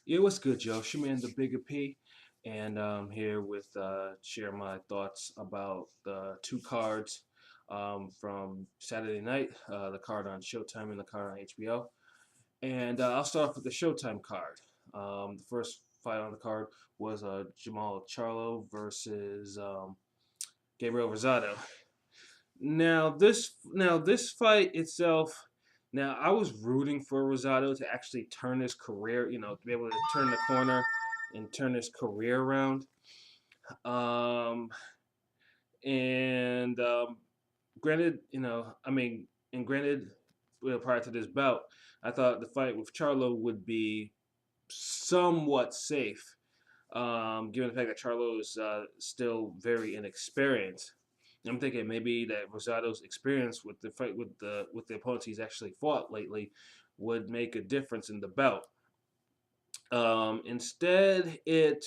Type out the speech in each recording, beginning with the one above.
Yeah, what's good, Joe? Shaman the Bigga P, and I'm here with share my thoughts about the two cards from Saturday night, the card on Showtime and the card on HBO. And I'll start off with the Showtime card. The first fight on the card was Jamal Charlo versus Gabriel Rosado. Now this fight itself. Now I was rooting for Rosado to actually turn his career, to be able to turn the corner and turn his career around. Um, and granted, granted, prior to this bout, I thought the fight with Charlo would be somewhat safe, given the fact that Charlo is still very inexperienced. I'm thinking maybe that Rosado's experience with the fight with the opponents he's actually fought lately would make a difference in the bout. Instead, it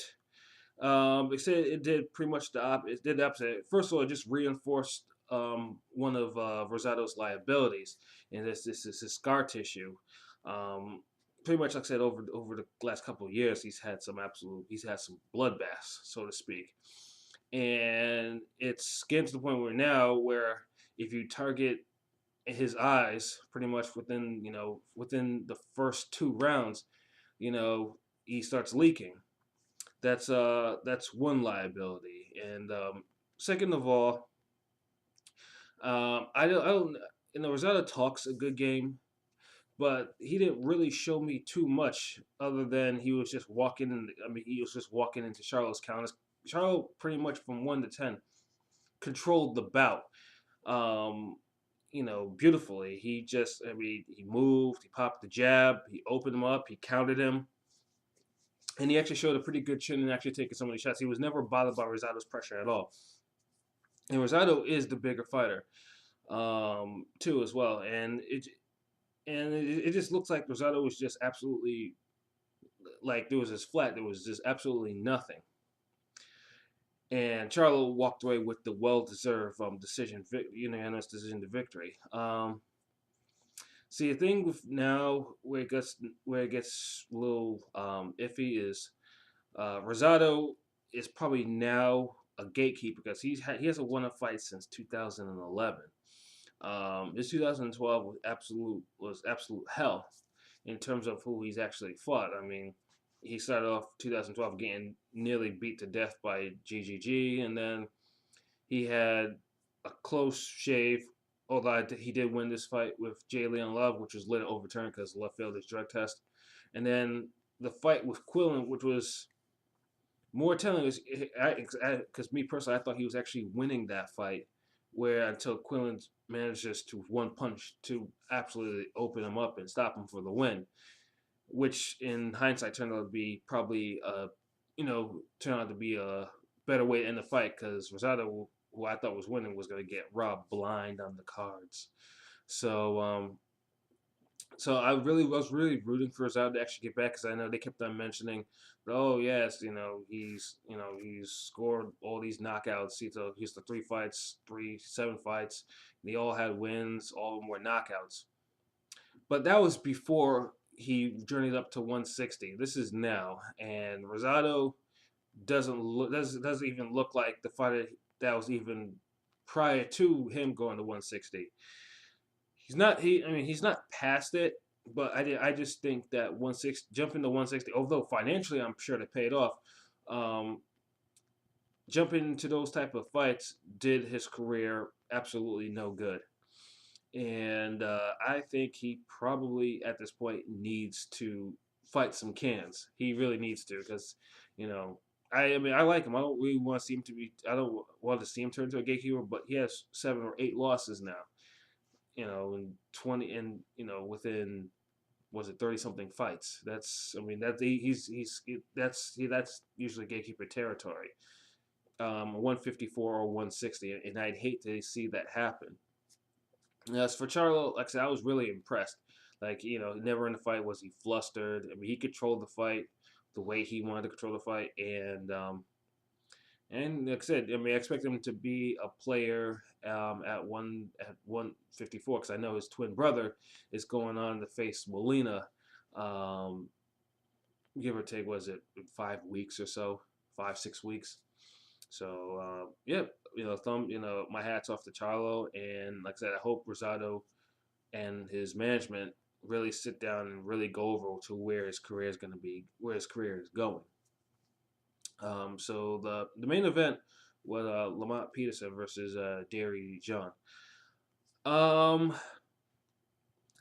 did pretty much the opposite. It did the opposite. First of all, it just reinforced one of Rosado's liabilities, and this is his scar tissue. Um, Pretty much, like I said, over the last couple of years, he's had some bloodbaths, so to speak, and it's getting to the point where if you target his eyes, pretty much within the first two rounds, he starts leaking. That's one liability. And second of all, I don't Rosado talks a good game, but he didn't really show me too much other than he was just walking in. He was just walking into Charlo's counters. Charlo pretty much from 1 to 10 controlled the bout. Um, Beautifully. He moved, he popped the jab, he opened him up, he counted him, and he actually showed a pretty good chin and actually taking some of these shots. He was never bothered by Rosado's pressure at all. And Rosado is the bigger fighter, too, as well. And it just looks like Rosado was just absolutely like there was this flat. There was just absolutely nothing. And Charlo walked away with the well-deserved unanimous decision to victory. See, the thing with now where it gets a little iffy is Rosado is probably now a gatekeeper because he hasn't won a fight since 2011. This 2012 was absolute hell in terms of who he's actually fought. I mean, he started off 2012 getting nearly beat to death by GGG, and then he had a close shave. Although he did win this fight with Jay Leon Love, which was later overturned because Love failed his drug test, and then the fight with Quillen, which was more telling, is because me personally, I thought he was actually winning that fight, where until Quillen manages to one punch to absolutely open him up and stop him for the win, which in hindsight turned out to be probably turned out to be a better way to end the fight because Rosado, who I thought was winning, was going to get robbed blind on the cards. So so I was really rooting for Rosado to actually get back because I know they kept on mentioning, oh yes, he's scored all these knockouts. He's the 3 fights, 7 fights. They all had wins. All of them were knockouts. But that was before he journeyed up to 160. This is now, and Rosado doesn't even look like the fighter that was even prior to him going to 160. He's not past it, but I just think that 160 jumping to 160, although financially I'm sure they paid off, um, jumping into those type of fights did his career absolutely no good. And I think he probably at this point needs to fight some cans. He really needs to because, you know, I mean I like him. I don't really want to see him to be. I don't want to see him turn into a gatekeeper, but he has 7 or 8 losses now. In 20 and within was it 30 something fights. That's usually gatekeeper territory. 154 or 160, and I'd hate to see that happen. As for Charlo, like I said, I was really impressed. Like, never in the fight was he flustered. I mean, he controlled the fight the way he wanted to control the fight, and like I said, I expect him to be a player at 154 because I know his twin brother is going on to face Molina um, give or take, was it 5 weeks or so, 5 6 weeks. So yeah, my hats off to Charlo, and like I said, I hope Rosado and his management really sit down and really go over to where his career is going to be, where his career is going. So the main event was Lamont Peterson versus Garcia-Burgos. Um,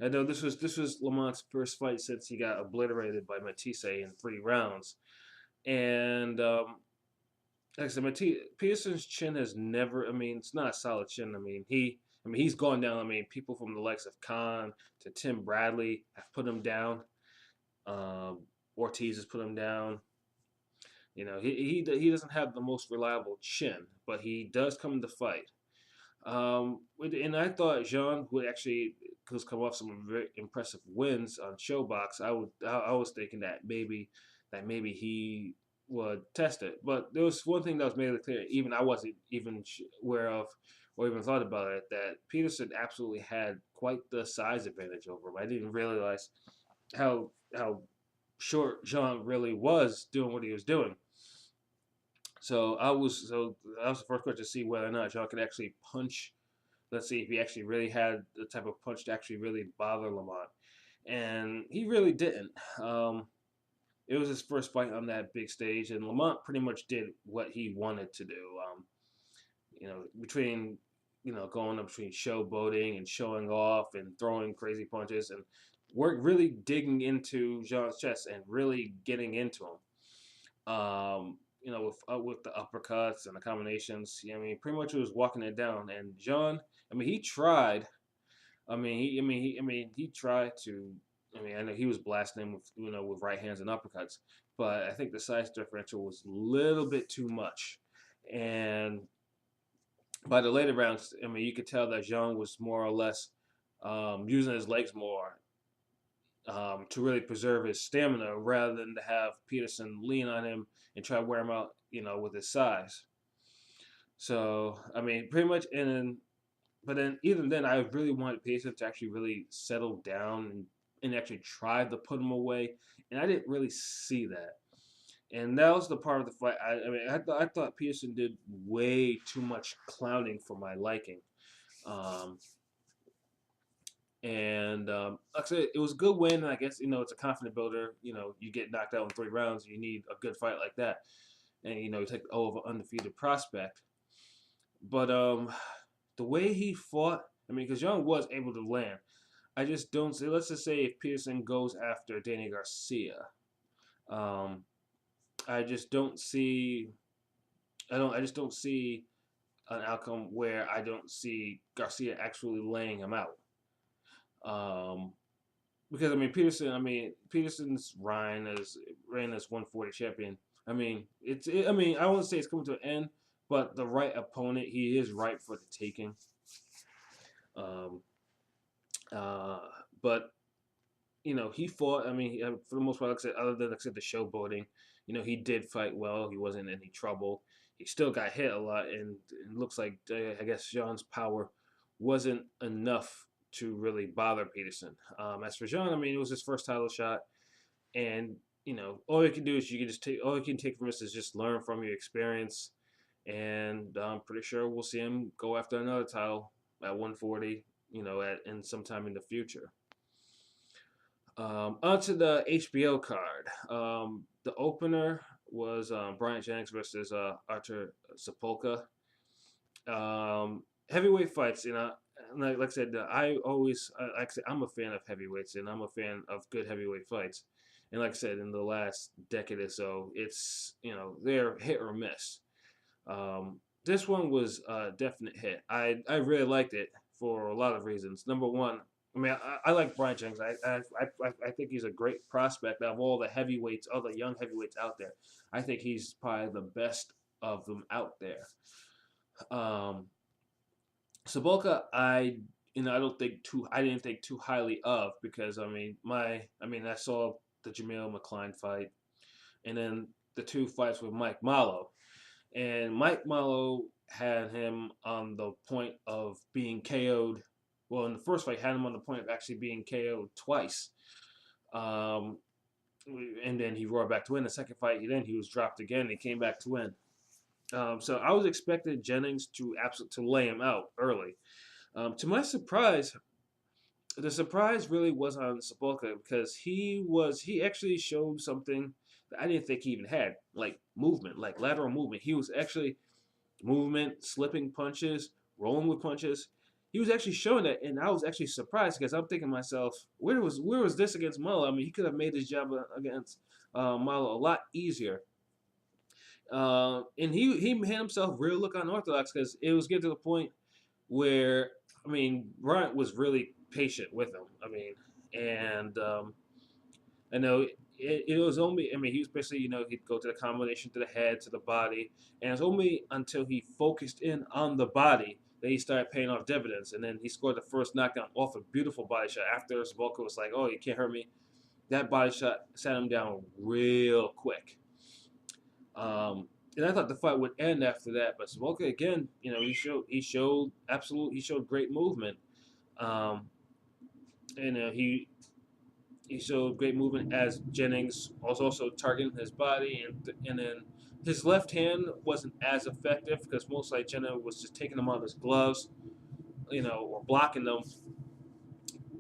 I know this was Lamont's first fight since he got obliterated by Matisse in 3 rounds, and like I said, Peterson's chin has never. I mean, it's not a solid chin. He's gone down. I mean, people from the likes of Khan to Tim Bradley have put him down. Um, Ortiz has put him down. He doesn't have the most reliable chin, but he does come to fight. And I thought Jean would actually come off some very impressive wins on Showbox. I was thinking that maybe he would test it, but there was one thing that was made clear. Even I wasn't even aware of or even thought about it, that Peterson absolutely had quite the size advantage over him. I didn't realize how short Jean really was doing what he was doing. So that was the first question to see whether or not Jean could actually punch. Let's see if he actually really had the type of punch to actually really bother Lamont, and he really didn't. It was his first fight on that big stage, and Lamont pretty much did what he wanted to do. Between going up between showboating and showing off and throwing crazy punches and really digging into Jean's chest and really getting into him. With the uppercuts and the combinations, pretty much he was walking it down. And Jean, he tried. He tried to. I know he was blasting him with right hands and uppercuts, but I think the size differential was a little bit too much. And by the later rounds, you could tell that Jean was more or less using his legs more to really preserve his stamina rather than to have Peterson lean on him and try to wear him out, with his size. So, pretty much, but then even then, I really wanted Peterson to actually really settle down and actually try to put him away, and I didn't really see that. And that was the part of the fight. I thought Peterson did way too much clowning for my liking. Um, like I said, it was a good win. And I guess it's a confident builder. You get knocked out in 3 rounds, you need a good fight like that, and you take over undefeated prospect. But the way he fought, because Young was able to land. I just don't see. Let's just say if Peterson goes after Danny Garcia, um, I just don't see. I just don't see an outcome where I don't see Garcia actually laying him out. Because Peterson's reign as 140 champion. I won't say it's coming to an end, but the right opponent, he is ripe for the taking. Um, but he fought. For the most part, like I said, other than the showboating, he did fight well. He wasn't in any trouble. He still got hit a lot, and it looks like I guess Jean's power wasn't enough to really bother Peterson. As for Jean, it was his first title shot, and all you can do is all you can take from this is just learn from your experience, and I'm pretty sure we'll see him go after another title at 140, in sometime in the future. Onto the HBO card. The opener was Bryant Jennings versus Artur Sapolka. Heavyweight fights, like I said, I'm a fan of heavyweights, and I'm a fan of good heavyweight fights. And like I said, in the last decade or so, it's they're hit or miss. This one was a definite hit. I really liked it for a lot of reasons. Number one, I like Brian Jennings. I think he's a great prospect of all the heavyweights, all the young heavyweights out there. I think he's probably the best of them out there. Sabolka, I didn't think too highly of, because I saw the Jamil McCline fight, and then the 2 fights with Mike Mallow, and Mike Mallow had him on the point of being KO'd. Well, in the first fight, had him on the point of actually being KO'd twice. and then he roared back to win. The second fight, he was dropped again. He came back to win. So I was expecting Jennings to lay him out early. To my surprise, the surprise really was on Sabulka because he actually showed something that I didn't think he even had, like movement, like lateral movement. He was actually movement, slipping punches, rolling with punches. He was actually showing that, and I was actually surprised because I'm thinking to myself, where was this against Malo? I mean, he could have made his job against Malo a lot easier. And he made himself real look unorthodox because it was getting to the point where I mean Bryant was really patient with him. I mean, and I know it was only I mean he was basically he'd go to the combination to the head to the body, and it's only until he focused in on the body that he started paying off dividends, and then he scored the first knockdown off a beautiful body shot. After Sabulka was like, "Oh, you can't hurt me," that body shot sat him down real quick. And I thought the fight would end after that, but Smolka again, he showed great movement. Um, and he showed great movement as Jennings was also targeting his body, and then his left hand wasn't as effective because most like Jennings was just taking them out of his gloves, or blocking them,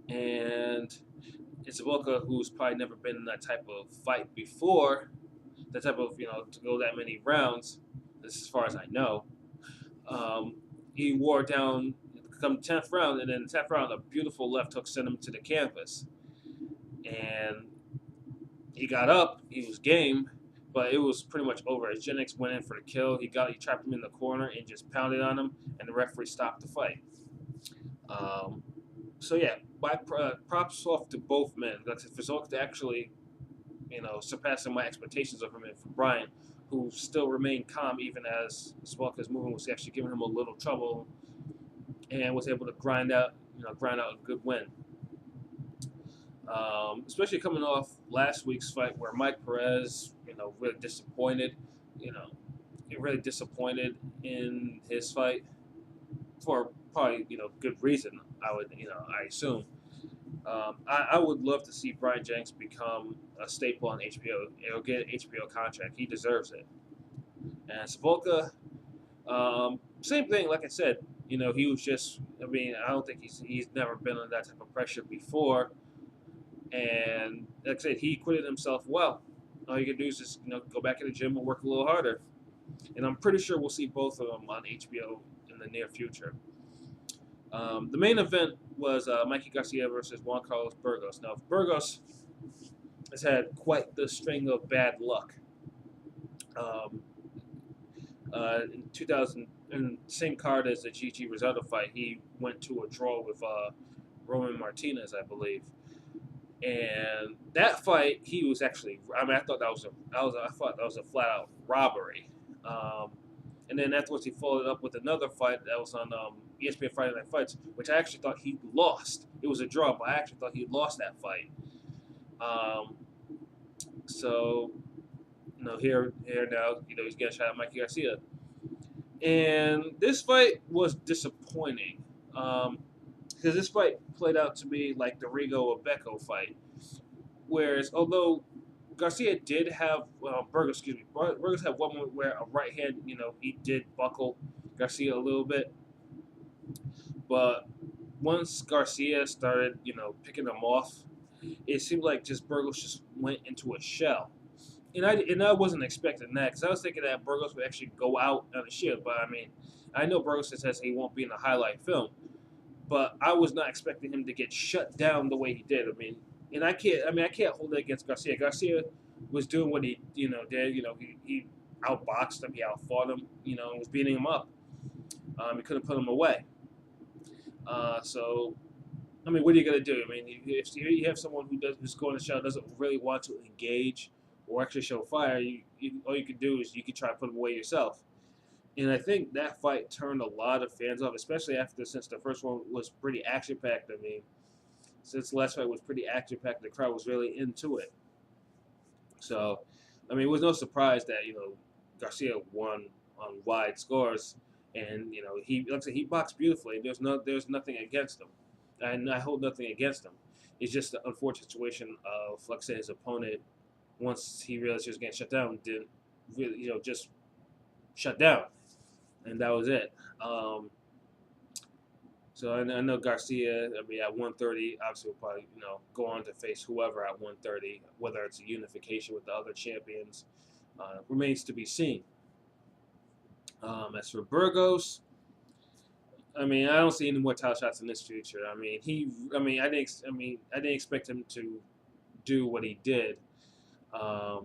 and it's Smolka who's probably never been in that type of fight before, that type of to go that many rounds. This as far as I know. Um, he wore down come 10th round, and then 10th round, a beautiful left hook sent him to the canvas. And he got up, he was game, but it was pretty much over. As Jennings went in for the kill, he trapped him in the corner and just pounded on him, and the referee stopped the fight. Um, so yeah, props off to both men. Like for Zolk to actually, surpassing my expectations of him, and for Brian, who still remained calm even as Spalka's movement was actually giving him a little trouble, and was able to grind out a good win. Especially coming off last week's fight where Mike Perez, really disappointed, you know, really disappointed in his fight for probably, good reason. I assume. I would love to see Brian Jenks become a staple on HBO. He'll get an HBO contract. He deserves it. And Savolka, same thing. Like I said, he was just. I mean, I don't think he's never been under that type of pressure before. And like I said, he acquitted himself well. All you can do is just go back in the gym and work a little harder. And I'm pretty sure we'll see both of them on HBO in the near future. The main event was Mikey Garcia versus Juan Carlos Burgos. Now, Burgos has had quite the string of bad luck. Um, in 2000, in the same card as the Gigi Rosado fight, he went to a draw with Roman Martinez, I believe. And that fight, he was actually. I mean, I thought that was a flat out robbery. And then afterwards, he followed up with another fight that was on ESPN Friday Night Fights, which I actually thought he lost. It was a draw, but I actually thought he lost that fight. So, here now, he's getting shot at Mikey Garcia. And this fight was disappointing. Because this fight played out to be like the Rigo Abeco fight. Whereas, although Garcia did have, Burgos had one moment where a right hand, he did buckle Garcia a little bit. But once Garcia started, picking him off, it seemed like just Burgos just went into a shell. And I wasn't expecting that because I was thinking that Burgos would actually go out on the shield. But I mean, I know Burgos says he won't be in the highlight film, but I was not expecting him to get shut down the way he did. I mean, and I can't hold it against Garcia. Garcia was doing what he did. He outboxed him, he outfought him, and was beating him up. He couldn't put him away. So, I mean, what are you gonna do? I mean, if you have someone who's going to show doesn't really want to engage or actually show fire, all you can do is you can try to put him away yourself. And I think that fight turned a lot of fans off, especially since the first one was pretty action packed. I mean, since the last fight was pretty action packed, the crowd was really into it. So, I mean, it was no surprise that Garcia won on wide scores, and he like I said, he boxed beautifully. There's nothing against him, and I hold nothing against him. It's just the unfortunate situation of, like I said, his opponent once he realized he was getting shut down, didn't really, just shut down, and that was it. So I know Garcia. I mean, at 130, obviously will probably go on to face whoever at 130. Whether it's a unification with the other champions remains to be seen. As for Burgos, I mean, I don't see any more title shots in this future. I mean, I didn't expect him to do what he did. I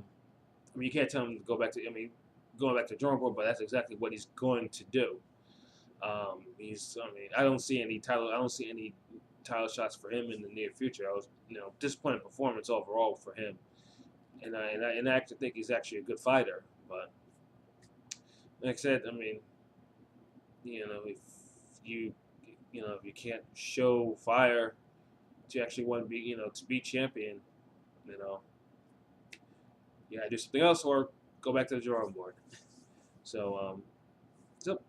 mean, you can't tell him to go back to. I mean, going back to the drawing board, but that's exactly what he's going to do. I mean, I don't see any title shots for him in the near future. I was, disappointed performance overall for him, and I actually think he's actually a good fighter. But like I said, I mean, if you, if you can't show fire to actually want to be, to be champion, you know, yeah, do something else or go back to the drawing board. So,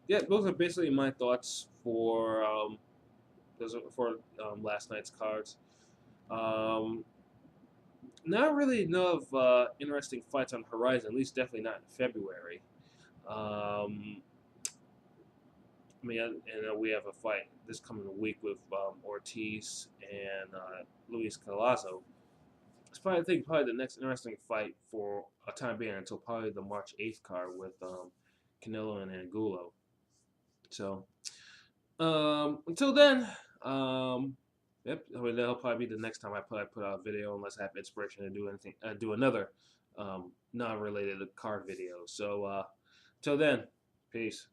yeah, those are basically my thoughts for last night's cards. Not really enough interesting fights on the horizon. At least, definitely not in February. I mean, and we have a fight this coming week with Ortiz and Luis Calazo. It's probably, I think, probably the next interesting fight for a time being until probably the March 8th card with Canelo and Angulo. So, until then, yep. I mean, that'll probably be the next time I put out a video, unless I have inspiration to do anything, do another non-related card video. So, till then, peace.